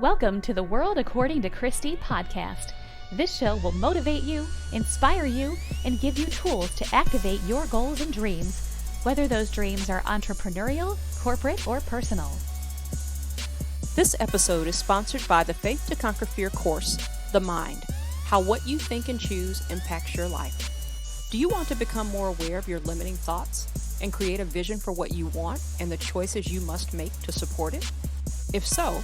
Welcome to the World According to Christy podcast. This show will motivate you, inspire you, and give you tools to activate your goals and dreams, whether those dreams are entrepreneurial, corporate, or personal. This episode is sponsored by the Faith to Conquer Fear course, The Mind, How What You Think and Choose Impacts Your Life. Do you want to become more aware of your limiting thoughts and create a vision for what you want and the choices you must make to support it? If so,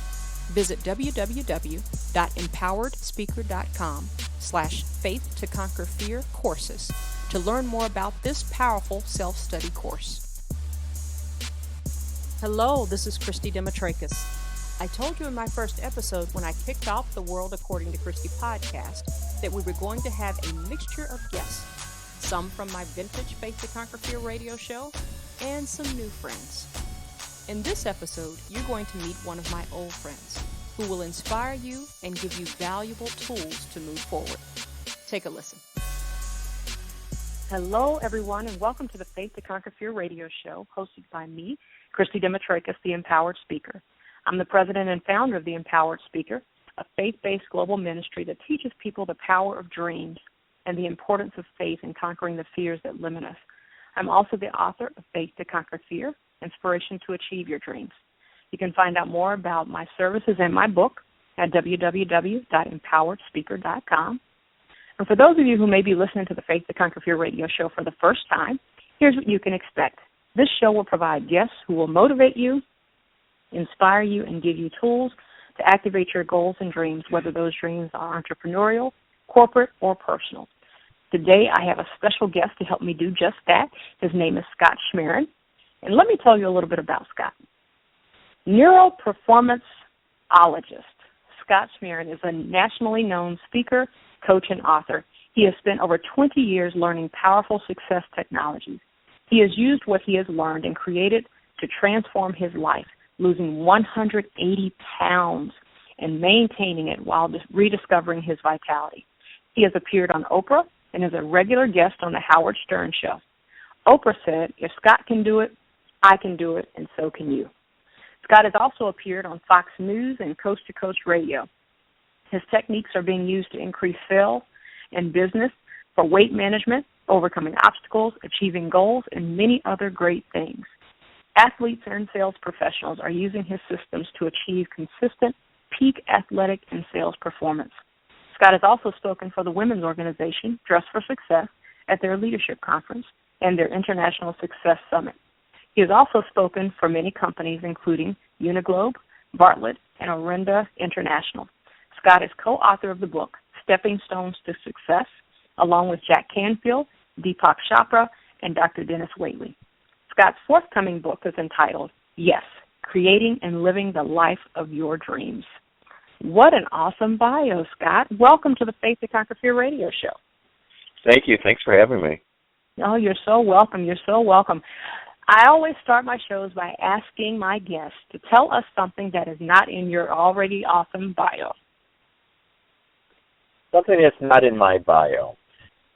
visit www.empoweredspeaker.com/faith to conquer fear courses to learn more about this powerful self-study course. Hello, this is Christy Demetrakis. I told you in my first episode when I kicked off the World According to Christy podcast that we were going to have a mixture of guests, some from my vintage Faith to Conquer Fear radio show and some new friends. In this episode, you're going to meet one of my old friends who will inspire you and give you valuable tools to move forward. Take a listen. Hello, everyone, and welcome to the Faith to Conquer Fear radio show hosted by me, Christy Demetrakis, the Empowered Speaker. I'm the president and founder of the Empowered Speaker, a faith-based global ministry that teaches people the power of dreams and the importance of faith in conquering the fears that limit us. I'm also the author of Faith to Conquer Fear, Inspiration to Achieve Your Dreams. You can find out more about my services and my book at www.empoweredspeaker.com. And for those of you who may be listening to the Faith to Conquer Fear radio show for the first time, here's what you can expect. This show will provide guests who will motivate you, inspire you, and give you tools to activate your goals and dreams, whether those dreams are entrepreneurial, corporate, or personal. Today, I have a special guest to help me do just that. His name is Scott Schmaren. And let me tell you a little bit about Scott. Neuroperformanceologist Scott Schmaren is a nationally known speaker, coach, and author. He has spent over 20 years learning powerful success technologies. He has used what he has learned and created to transform his life, losing 180 pounds and maintaining it while rediscovering his vitality. He has appeared on Oprah and is a regular guest on the Howard Stern Show. Oprah said, "If Scott can do it, I can do it, and so can you." Scott has also appeared on Fox News and Coast to Coast Radio. His techniques are being used to increase sales and business for weight management, overcoming obstacles, achieving goals, and many other great things. Athletes and sales professionals are using his systems to achieve consistent peak athletic and sales performance. Scott has also spoken for the women's organization, Dress for Success, at their leadership conference and their International Success Summit. He has also spoken for many companies, including Uniglobe, Bartlett and Orenda International. Scott is co-author of the book, Stepping Stones to Success, along with Jack Canfield, Deepak Chopra, and Dr. Denis Waitley. Scott's forthcoming book is entitled, Yes, Creating and Living the Life of Your Dreams. What an awesome bio, Scott. Welcome to the Faith to Conquer Fear radio show. Thank you. Thanks for having me. Oh, you're so welcome. You're so welcome. I always start my shows by asking my guests to tell us something that is not in your already awesome bio. Something that's not in my bio.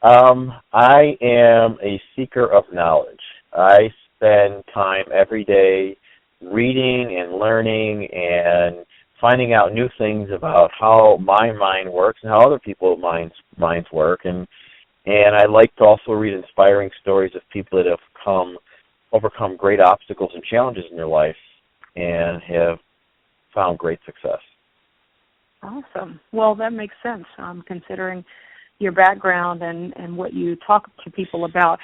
I am a seeker of knowledge. I spend time every day reading and learning and finding out new things about how my mind works and how other people's minds work. And I like to also read inspiring stories of people that have overcome great obstacles and challenges in their life and have found great success. Awesome. Well, that makes sense, considering your background and what you talk to people about.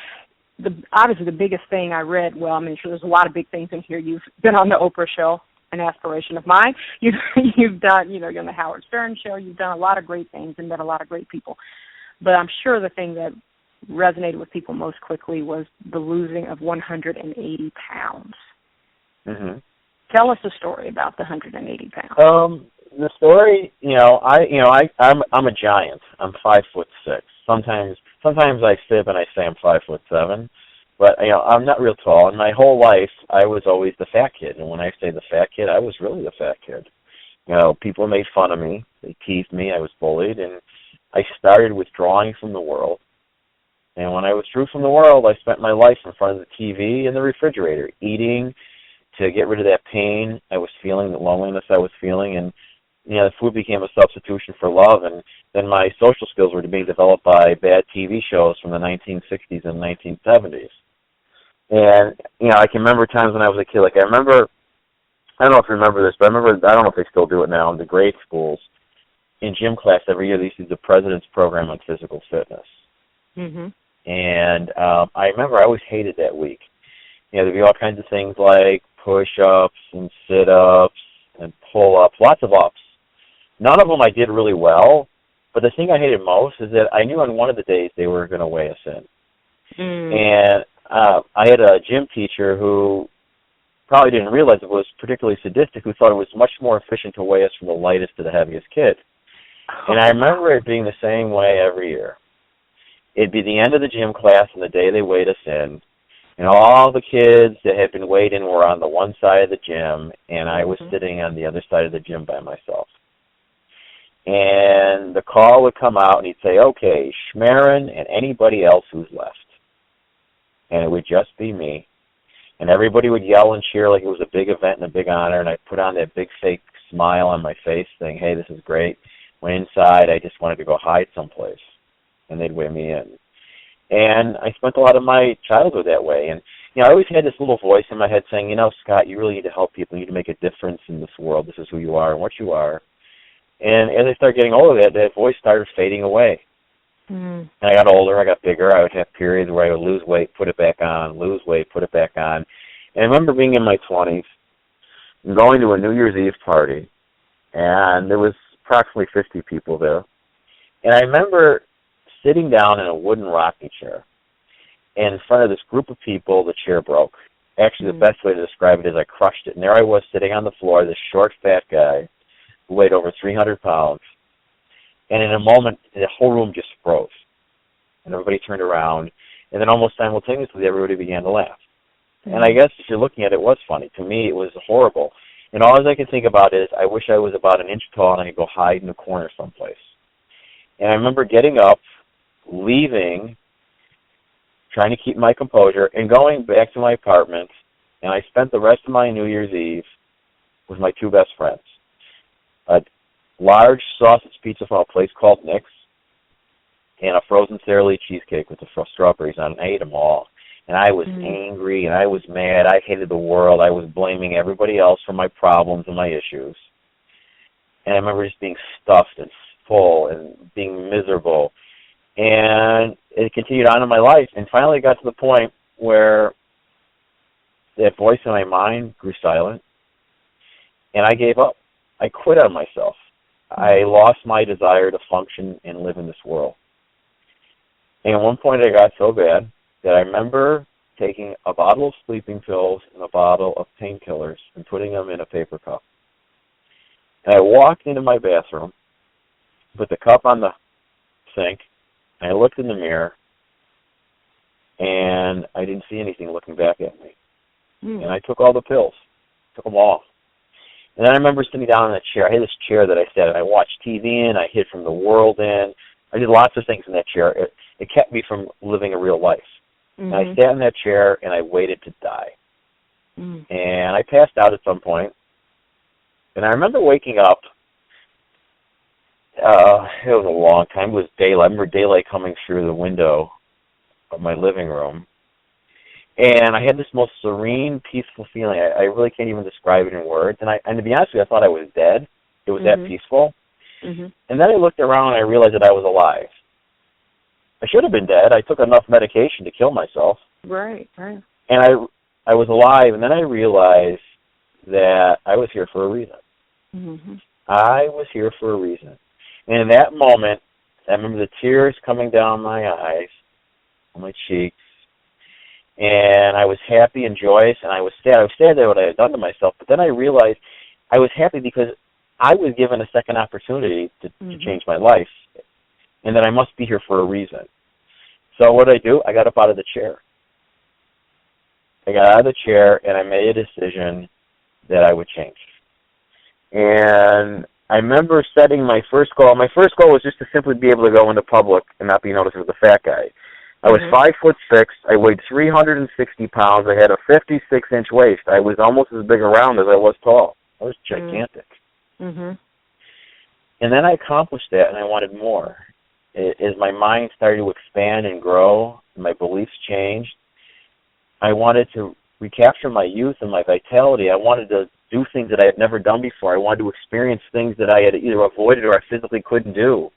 Obviously, the biggest thing I read, there's a lot of big things in here. You've been on the Oprah show, an aspiration of mine. You've done, you're on the Howard Stern Show. You've done a lot of great things and met a lot of great people. But I'm sure the thing that resonated with people most quickly was the losing of 180 pounds. Mm-hmm. Tell us the story about the 180 pounds. The story, I'm a giant. I'm 5'6". Sometimes I fib and I say I'm 5'7", but I'm not real tall. And my whole life, I was always the fat kid. And when I say the fat kid, I was really the fat kid. People made fun of me. They teased me. I was bullied, and I started withdrawing from the world. And when I withdrew from the world, I spent my life in front of the TV and the refrigerator, eating to get rid of that pain I was feeling, the loneliness I was feeling, and the food became a substitution for love, and then my social skills were being developed by bad TV shows from the 1960s and 1970s. And, I can remember times when I was a kid, like I don't know if you remember this, but I don't know if they still do it now in the grade schools. In gym class every year, they used to do the President's Program on Physical Fitness. Mm-hmm. And I remember I always hated that week. There'd be all kinds of things like push-ups and sit-ups and pull-ups, lots of ups. None of them I did really well, but the thing I hated most is that I knew on one of the days they were going to weigh us in. And I had a gym teacher who probably didn't realize it was particularly sadistic, who thought it was much more efficient to weigh us from the lightest to the heaviest kid. And I remember it being the same way every year. It'd be the end of the gym class and the day they weighed us in, and all the kids that had been weighed in were on the one side of the gym, and I was sitting on the other side of the gym by myself. And the call would come out, and he'd say, okay, Schmaren and anybody else who's left. And it would just be me. And everybody would yell and cheer like it was a big event and a big honor, and I'd put on that big fake smile on my face saying, hey, this is great. When inside, I just wanted to go hide someplace, and they'd weigh me in. And I spent a lot of my childhood that way. And, I always had this little voice in my head saying, Scott, you really need to help people. You need to make a difference in this world. This is who you are and what you are. And as I started getting older, that voice started fading away. And I got older, I got bigger. I would have periods where I would lose weight, put it back on, lose weight, put it back on. And I remember being in my 20s and going to a New Year's Eve party, and there was approximately 50 people there. And I remember sitting down in a wooden rocking chair, and in front of this group of people, the chair broke. Actually, the best way to describe it is I crushed it. And there I was sitting on the floor, this short, fat guy who weighed over 300 pounds. And in a moment, the whole room just froze. And everybody turned around. And then almost simultaneously, everybody began to laugh. And I guess if you're looking at it, it was funny. To me, it was horrible. And all I could think about is I wish I was about an inch tall and I could go hide in a corner someplace. And I remember getting up, leaving, trying to keep my composure, and going back to my apartment. And I spent the rest of my New Year's Eve with my two best friends. A large sausage pizza from a place called Nick's, and a frozen Sara Lee cheesecake with the strawberries on it. I ate them all. And I was angry, and I was mad. I hated the world. I was blaming everybody else for my problems and my issues. And I remember just being stuffed and full and being miserable. And it continued on in my life, and finally it got to the point where that voice in my mind grew silent, and I gave up. I quit on myself. I lost my desire to function and live in this world. And at one point it got so bad that I remember taking a bottle of sleeping pills and a bottle of painkillers and putting them in a paper cup. And I walked into my bathroom, put the cup on the sink, and I looked in the mirror, and I didn't see anything looking back at me. And I took all the pills, took them all. And then I remember sitting down in that chair. I had this chair that I sat in. I watched TV in. I hid from the world in. I did lots of things in that chair. It kept me from living a real life. And I sat in that chair, and I waited to die. And I passed out at some point. And I remember waking up. It was a long time. It was daylight. I remember daylight coming through the window of my living room. And I had this most serene, peaceful feeling. I really can't even describe it in words. And to be honest with you, I thought I was dead. It was that peaceful. And then I looked around and I realized that I was alive. I should have been dead. I took enough medication to kill myself. Right. And I was alive, and then I realized that I was here for a reason. I was here for a reason. And in that moment, I remember the tears coming down my eyes, on my cheeks, and I was happy and joyous, and I was sad. I was sad at what I had done to myself, but then I realized I was happy because I was given a second opportunity to change my life, and that I must be here for a reason. So what did I do? I got up out of the chair. I got out of the chair, and I made a decision that I would change. And I remember setting my first goal. My first goal was just to simply be able to go into public and not be noticed as a fat guy. I was 5'6". I weighed 360 pounds. I had a 56-inch waist. I was almost as big around as I was tall. I was gigantic. And then I accomplished that, and I wanted more. As my mind started to expand and grow, and my beliefs changed, I wanted to recapture my youth and my vitality. I wanted to do things that I had never done before. I wanted to experience things that I had either avoided or I physically couldn't do.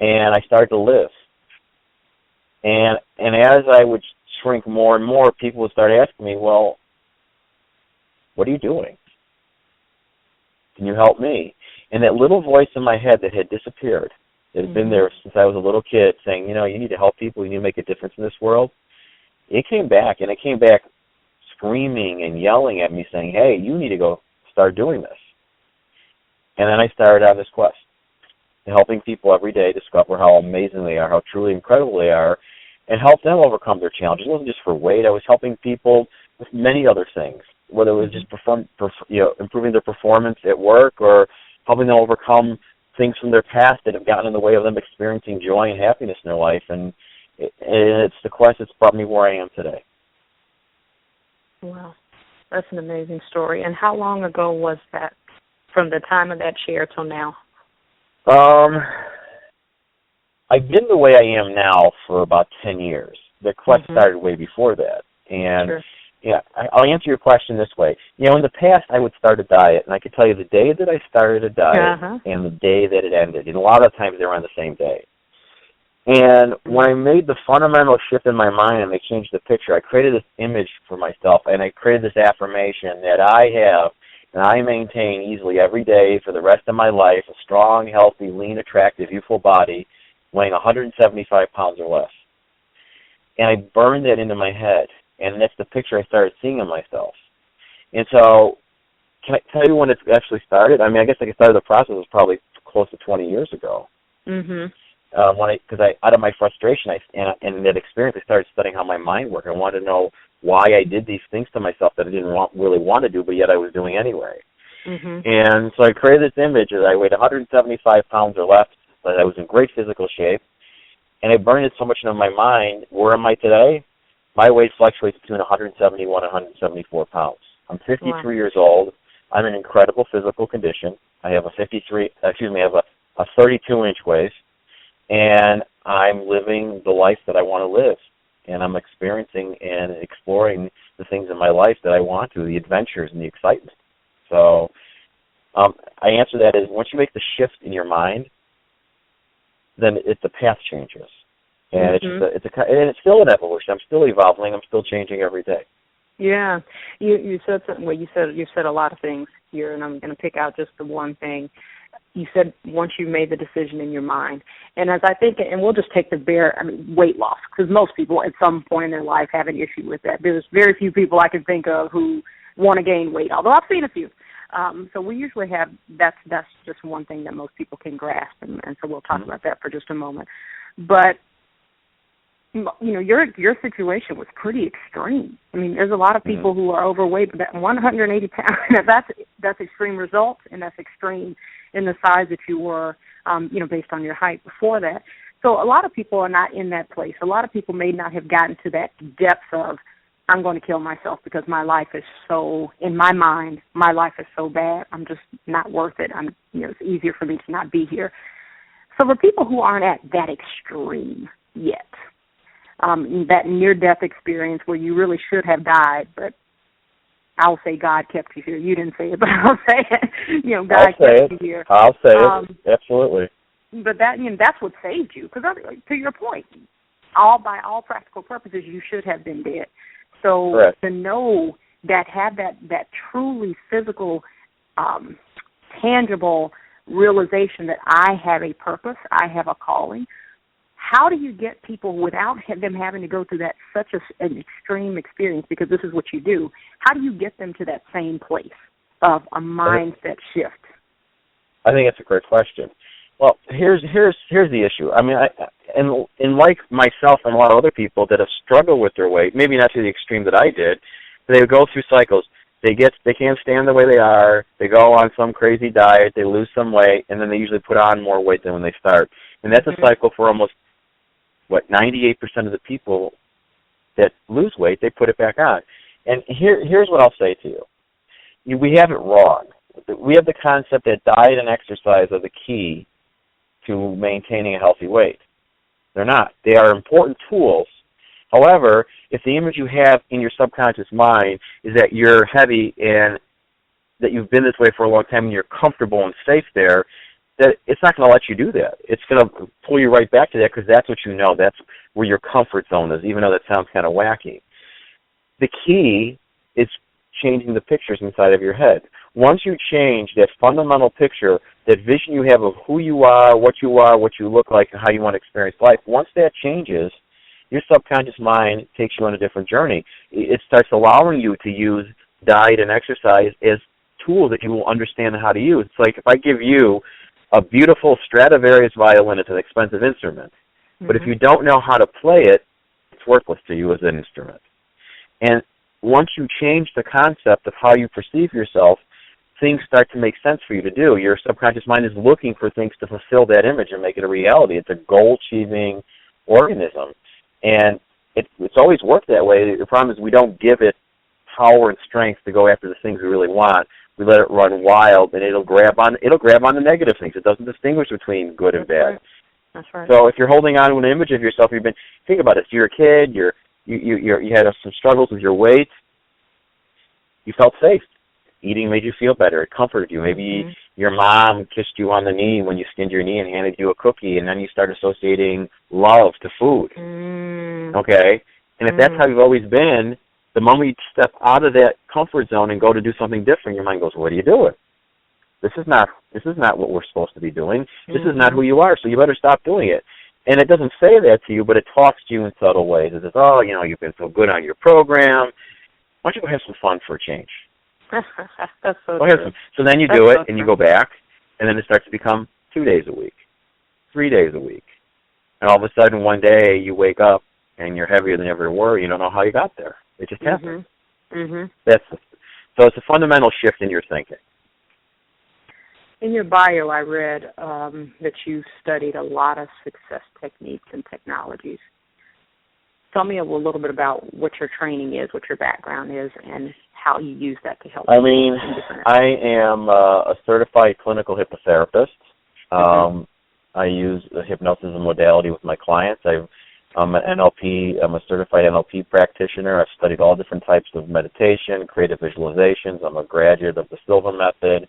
And I started to live. And as I would shrink more and more, people would start asking me, well, what are you doing? Can you help me? And that little voice in my head that had disappeared, that had been there since I was a little kid, saying, you know, you need to help people, you need to make a difference in this world, it came back, and it came back screaming and yelling at me, saying, hey, you need to go start doing this. And then I started on this quest, helping people every day discover how amazing they are, how truly incredible they are, and help them overcome their challenges. It wasn't just for weight. I was helping people with many other things, whether it was just improving their performance at work or helping them overcome things from their past that have gotten in the way of them experiencing joy and happiness in their life. And it's the quest that's brought me where I am today. Wow. That's an amazing story. And how long ago was that, from the time of that share till now? I've been the way I am now for about 10 years. The quest started way before that. And sure. Yeah, I'll answer your question this way. You know, in the past, I would start a diet, and I could tell you the day that I started a diet and the day that it ended. And a lot of times they were on the same day. And when I made the fundamental shift in my mind and I changed the picture, I created this image for myself, and I created this affirmation that I have and I maintain easily every day for the rest of my life a strong, healthy, lean, attractive, youthful body weighing 175 pounds or less. And I burned that into my head. And that's the picture I started seeing of myself. And so, can I tell you when it actually started? I mean, I guess I started the process was probably close to 20 years ago. Because out of my frustration and that experience, I started studying how my mind worked. I wanted to know why I did these things to myself that I didn't really want to do, but yet I was doing anyway. And so I created this image that I weighed 175 pounds or less, but I was in great physical shape. And I burned it so much into my mind. Where am I today? My weight fluctuates between 171 and 174 pounds. I'm 53 years old. I'm in incredible physical condition. I have a 32-inch waist, and I'm living the life that I want to live. And I'm experiencing and exploring the things in my life that I want to, the adventures and the excitement. So I answer that as once you make the shift in your mind, then the path changes. And it's still an evolution. I'm still evolving. I'm still changing every day. Yeah, you said something. Well, you said a lot of things here, and I'm going to pick out just the one thing. You said once you made the decision in your mind, and as I think, and we'll just take weight loss, because most people at some point in their life have an issue with that. There's very few people I can think of who want to gain weight, although I've seen a few. So we usually have that's just one thing that most people can grasp, and so we'll talk about that for just a moment. But you know, your situation was pretty extreme. I mean, there's a lot of people who are overweight, but that 180 pounds, that's extreme results, and that's extreme in the size that you were, based on your height before that. So a lot of people are not in that place. A lot of people may not have gotten to that depth of, I'm going to kill myself because my life is so, in my mind, my life is so bad, I'm just not worth it. It's easier for me to not be here. So for people who aren't at that extreme yet, that near-death experience where you really should have died, but I'll say God kept you here. You didn't say it, but I'll say it. God kept you here. I'll say it. Absolutely. But that's what saved you. Because to your point, by all practical purposes, you should have been dead. So correct. To know that, have that truly physical, tangible realization that I have a purpose, I have a calling. How do you get people without them having to go through that such an extreme experience, because this is what you do, how do you get them to that same place of a mindset shift? I think it's a great question. Well, here's the issue. I mean, and like myself and a lot of other people that have struggled with their weight, maybe not to the extreme that I did, but they go through cycles. They can't stand the way they are. They go on some crazy diet. They lose some weight, and then they usually put on more weight than when they start. And that's a cycle for almost 98% of the people that lose weight, they put it back on. And here's what I'll say to you. We have it wrong. we have the concept that diet and exercise are the key to maintaining a healthy weight. They're not. They are important tools. However, if the image you have in your subconscious mind is that you're heavy and that you've been this way for a long time and you're comfortable and safe there, that it's not going to let you do that. It's going to pull you right back to that because that's what you know. That's where your comfort zone is, even though that sounds kind of wacky. The key is changing the pictures inside of your head. Once you change that fundamental picture, that vision you have of who you are, what you look like, and how you want to experience life, once that changes, your subconscious mind takes you on a different journey. It starts allowing you to use diet and exercise as tools that you will understand how to use. It's like if I give you a beautiful Stradivarius violin, it's an expensive instrument. But if you don't know how to play it, it's worthless to you as an instrument. And once you change the concept of how you perceive yourself, things start to make sense for you to do. Your subconscious mind is looking for things to fulfill that image and make it a reality. It's a goal-achieving organism. And it's always worked that way. The problem is we don't give it power and strength to go after the things we really want. We let it run wild, and it'll grab on the negative things. It doesn't distinguish between good and bad. Right. That's right. So if you're holding on to an image of yourself, think about it. If you're a kid, you had some struggles with your weight, you felt safe. Eating made you feel better. It comforted you. Maybe your mom kissed you on the knee when you skinned your knee and handed you a cookie, and then you start associating love to food. Okay? And if that's how you've always been, the moment you step out of that comfort zone and go to do something different, your mind goes, what are you doing? This is not what we're supposed to be doing. This is not who you are, so you better stop doing it. And it doesn't say that to you, but it talks to you in subtle ways. It says, you've been so good on your program. Why don't you go have some fun for a change? That's so true. So then you do it, and you go back, and then it starts to become 2 days a week, 3 days a week. And all of a sudden, one day, you wake up, and you're heavier than you ever were. You don't know how you got there. It just happened. So it's a fundamental shift in your thinking. In your bio, I read that you studied a lot of success techniques and technologies. Tell me a little bit about what your training is, what your background is, and how you use that to help. I am a certified clinical hypnotherapist. I use the hypnosis as a modality with my clients. I'm a certified NLP practitioner. I've studied all different types of meditation, creative visualizations. I'm a graduate of the Silva method.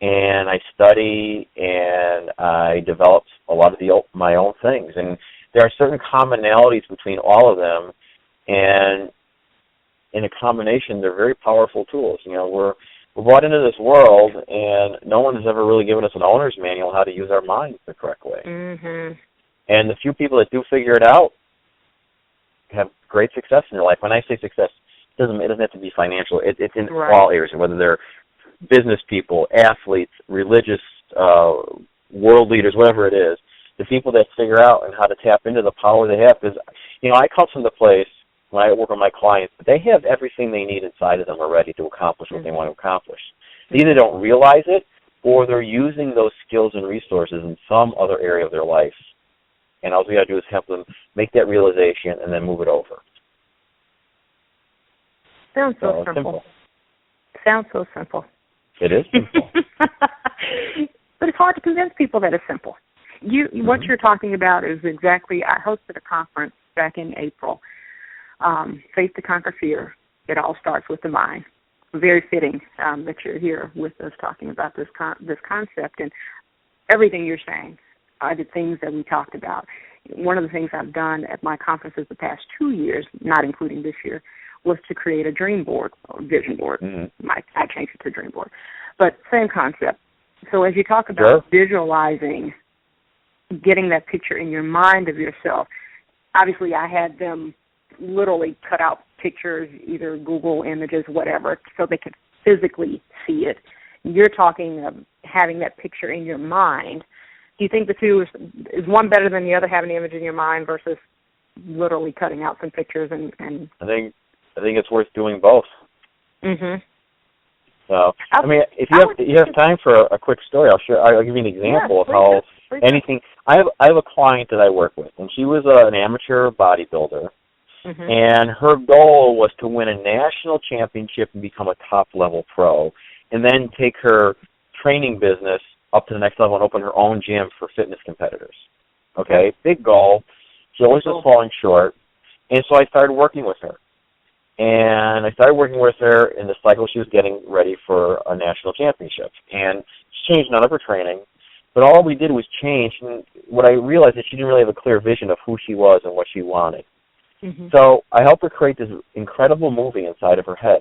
And I study and I develop a lot of my own things. And there are certain commonalities between all of them. And in a combination, they're very powerful tools. We're brought into this world, and no one has ever really given us an owner's manual on how to use our minds the correct way. And the few people that do figure it out have great success in their life. When I say success, it doesn't have to be financial. It's in all areas, whether they're business people, athletes, religious, world leaders, whatever it is. The people that figure out and how to tap into the power they have. Because, I come from the place when I work with my clients, they have everything they need inside of them already to accomplish what they want to accomplish. They either don't realize it, or they're using those skills and resources in some other area of their life. And all we got to do is help them make that realization and then move it over. Sounds so simple. Sounds so simple. It is simple. But it's hard to convince people that it's simple. What you're talking about is exactly, I hosted a conference back in April, Faith to Conquer Fear. It all starts with the mind. Very fitting that you're here with us talking about this concept, and everything you're saying are the things that we talked about. One of the things I've done at my conferences the past 2 years, not including this year, was to create a dream board or vision board. I changed it to dream board. But same concept. So as you talk about visualizing, getting that picture in your mind of yourself, obviously I had them literally cut out pictures, either Google images, whatever, so they could physically see it. You're talking of having that picture in your mind. Do you think the two is one better than the other, having the image in your mind versus literally cutting out some pictures and I think it's worth doing both. So if you have time for a quick story, I'll give you an example of how anything. I have a client that I work with, and she was an amateur bodybuilder, and her goal was to win a national championship and become a top level pro. and then take her training business up to the next level and open her own gym for fitness competitors. Okay? Big goal. She always was falling short. And so I started working with her. And I started working with her in the cycle she was getting ready for a national championship. And she changed none of her training, but all we did was change. And what I realized is she didn't really have a clear vision of who she was and what she wanted. Mm-hmm. So I helped her create this incredible movie inside of her head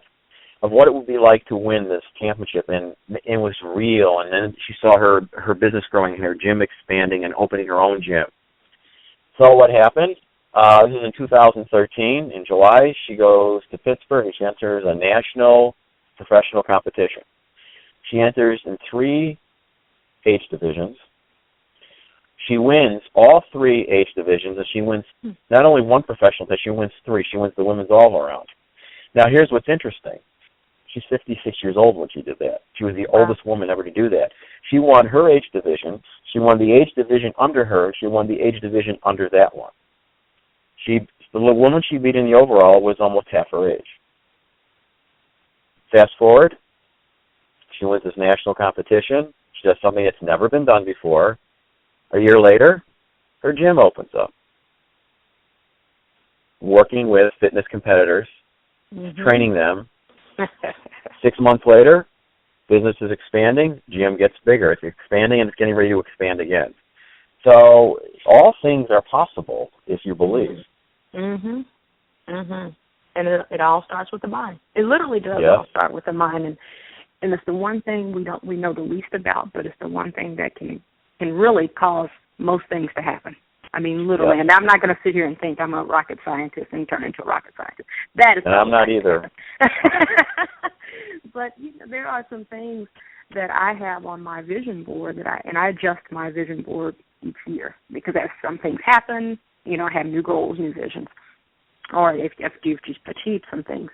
of what it would be like to win this championship, and it was real. And then she saw her business growing and her gym expanding and opening her own gym. So what happened? This is in 2013. In July, she goes to Pittsburgh and she enters a national professional competition. She enters in 3 age divisions. She wins all 3 age divisions, and she wins not only one professional, but she wins 3. She wins the women's all-around. Now, here's what's interesting. She's 56 years old when she did that. She was the oldest woman ever to do that. She won her age division. She won the age division under her. She won the age division under that one. The woman she beat in the overall was almost half her age. Fast forward, she wins this national competition. She does something that's never been done before. A year later, her gym opens up. Working with fitness competitors, training them. 6 months later, business is expanding, gym gets bigger. It's expanding and it's getting ready to expand again. So all things are possible if you believe. And it all starts with the mind. It literally does all start with the mind, and it's the one thing we know the least about, but it's the one thing that can really cause most things to happen. I mean, literally. And I'm not going to sit here and think I'm a rocket scientist and turn into a rocket scientist. That is. And I'm not either. But there are some things that I have on my vision board and I adjust my vision board each year, because as some things happen, I have new goals, new visions, or if you've just achieved some things.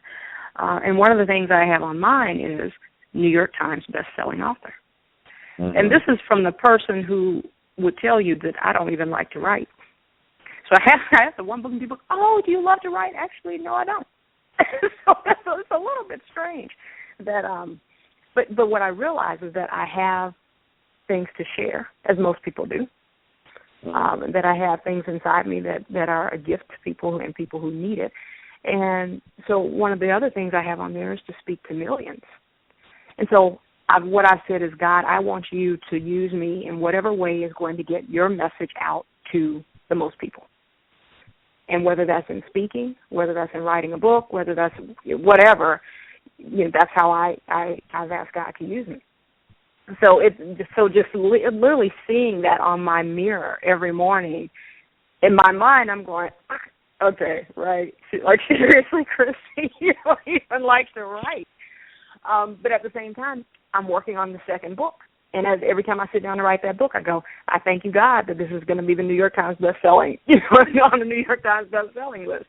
And one of the things I have on mine is New York Times best-selling author. And this is from the person who would tell you that I don't even like to write. So I have the one book and people, oh, do you love to write? Actually, no, I don't. So it's a little bit strange that, but what I realize is that I have things to share, as most people do. That I have things inside me that are a gift to people and people who need it. And so one of the other things I have on there is to speak to millions. And so what I said is, God, I want you to use me in whatever way is going to get your message out to the most people. And whether that's in speaking, whether that's in writing a book, whether that's whatever, that's how I've asked God to use me. So just literally seeing that on my mirror every morning, in my mind I'm going, okay, right, like seriously, Christy, you don't even like to write. But at the same time, I'm working on the second book. And every time I sit down to write that book, I go, I thank you, God, that this is going to be the New York Times best-selling, on the New York Times best-selling list.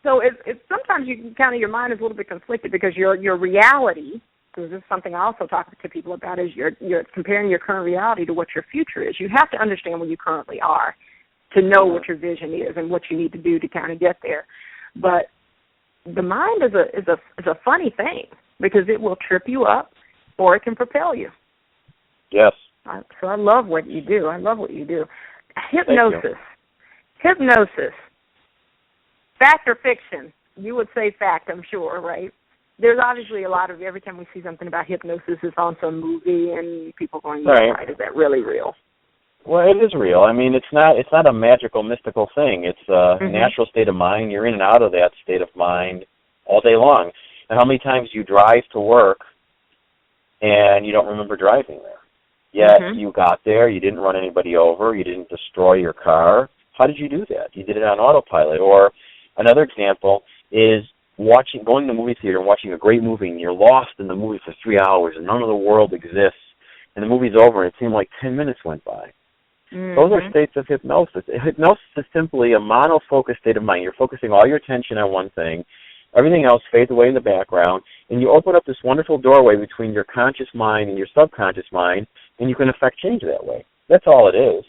So it's sometimes your mind is a little bit conflicted, because your reality, because this is something I also talk to people about, is you're comparing your current reality to what your future is. You have to understand where you currently are to know what your vision is and what you need to do to kind of get there. But the mind is a funny thing, because it will trip you up or it can propel you. Yes. So I love what you do. Hypnosis. Fact or fiction? You would say fact, I'm sure, right? There's obviously a lot of, every time we see something about hypnosis, it's on some movie and people going, right, is that really real? Well, it is real. I mean, it's not a magical, mystical thing. It's a natural state of mind. You're in and out of that state of mind all day long. And how many times you drive to work and you don't remember driving there? Yet you got there, you didn't run anybody over, you didn't destroy your car. How did you do that? You did it on autopilot. Or another example is going to the movie theater and watching a great movie, and you're lost in the movie for 3 hours and none of the world exists, and the movie's over and it seemed like 10 minutes went by. Those are states of hypnosis. Hypnosis is simply a monofocused state of mind. You're focusing all your attention on one thing. Everything else fades away in the background, and you open up this wonderful doorway between your conscious mind and your subconscious mind, and you can affect change that way. That's all it is.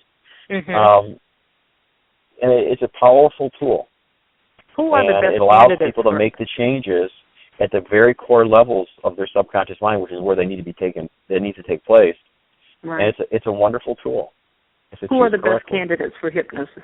And it's a powerful tool. Who are the best it allows candidates people to make the changes. at the very core levels of their subconscious mind, which is where they need to be taken, that needs to take place. Right. And it's a wonderful tool. Who are the best candidates for hypnosis?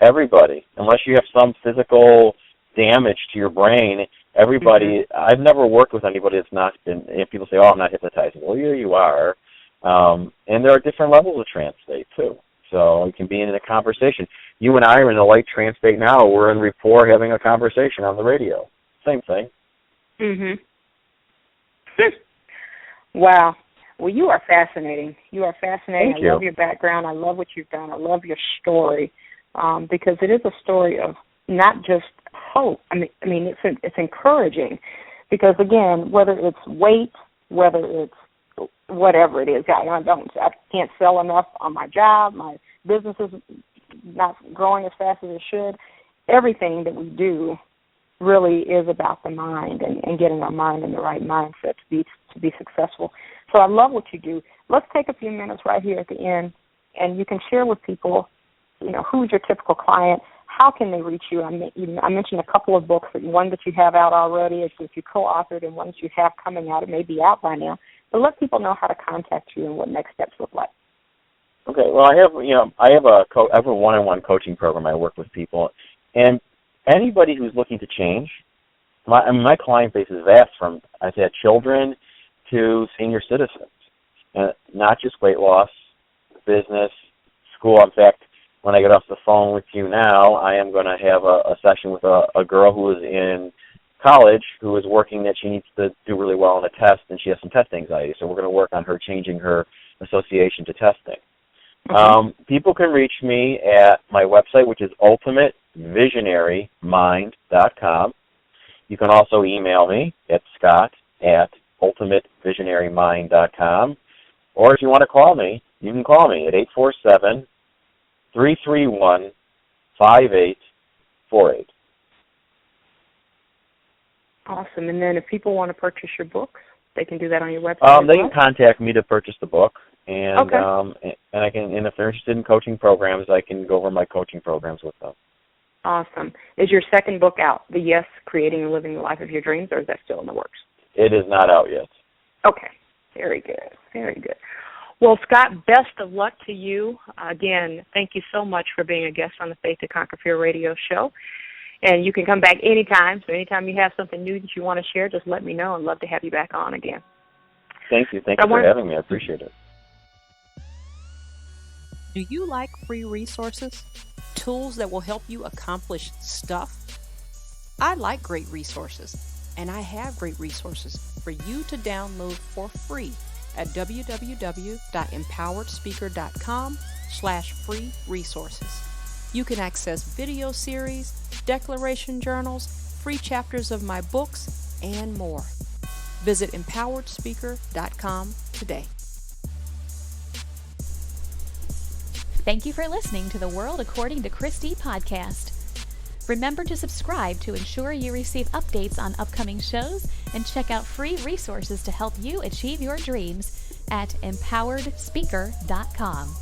Everybody, unless you have some physical damage to your brain. Everybody. I've never worked with anybody that's not been. And people say, "Oh, I'm not hypnotizing." Well, yeah, you are. And there are different levels of trance state too. So you can be in a conversation. You and I are in a light trance state now. We're in rapport, having a conversation on the radio. Same thing. Wow. Well, you are fascinating. You are fascinating. Thank you. I love your background. I love what you've done. I love your story, because it is a story of not just hope. I mean, it's encouraging, because again, whether it's weight, whether it's whatever it is, I can't sell enough on my job. My business is not growing as fast as it should. Everything that we do really is about the mind and getting our mind in the right mindset to be successful. So I love what you do. Let's take a few minutes right here at the end, and you can share with people, who's your typical client, how can they reach you. I mentioned a couple of books, one that you have out already, that you co-authored, and one that you have coming out. It may be out by now. But let people know how to contact you and what next steps look like. Okay. Well, I have a one-on-one coaching program. I work with people, and anybody who's looking to change. My client base is vast, from I've had children to senior citizens, and not just weight loss, business, school. In fact, when I get off the phone with you now, I am going to have a session with a girl who is in college who is working that she needs to do really well on a test, and she has some test anxiety. So we're going to work on her changing her association to testing. People can reach me at my website, which is ultimatevisionarymind.com. You can also email me at scott@ultimatevisionarymind.com. Or if you want to call me, you can call me at 847-331-5848. Awesome. And then if people want to purchase your books, they can do that on your website? They can contact me to purchase the book. And and I can, and if they're interested in coaching programs, I can go over my coaching programs with them. Awesome. Is your second book out, The Yes, Creating and Living the Life of Your Dreams, or is that still in the works? It is not out yet. Okay. Very good. Very good. Well, Scott, best of luck to you. Again, thank you so much for being a guest on the Faith to Conquer Fear radio show. And you can come back anytime. So anytime you have something new that you want to share, just let me know. I'd love to have you back on again. Thank you. Thank you for having me. I appreciate it. Do you like free resources? Tools that will help you accomplish stuff? I like great resources, and I have great resources for you to download for free at www.empoweredspeaker.com/free resources. You can access video series, declaration journals, free chapters of my books, and more. Visit empoweredspeaker.com today. Thank you for listening to the World According to Christy podcast. Remember to subscribe to ensure you receive updates on upcoming shows, and check out free resources to help you achieve your dreams at empoweredspeaker.com.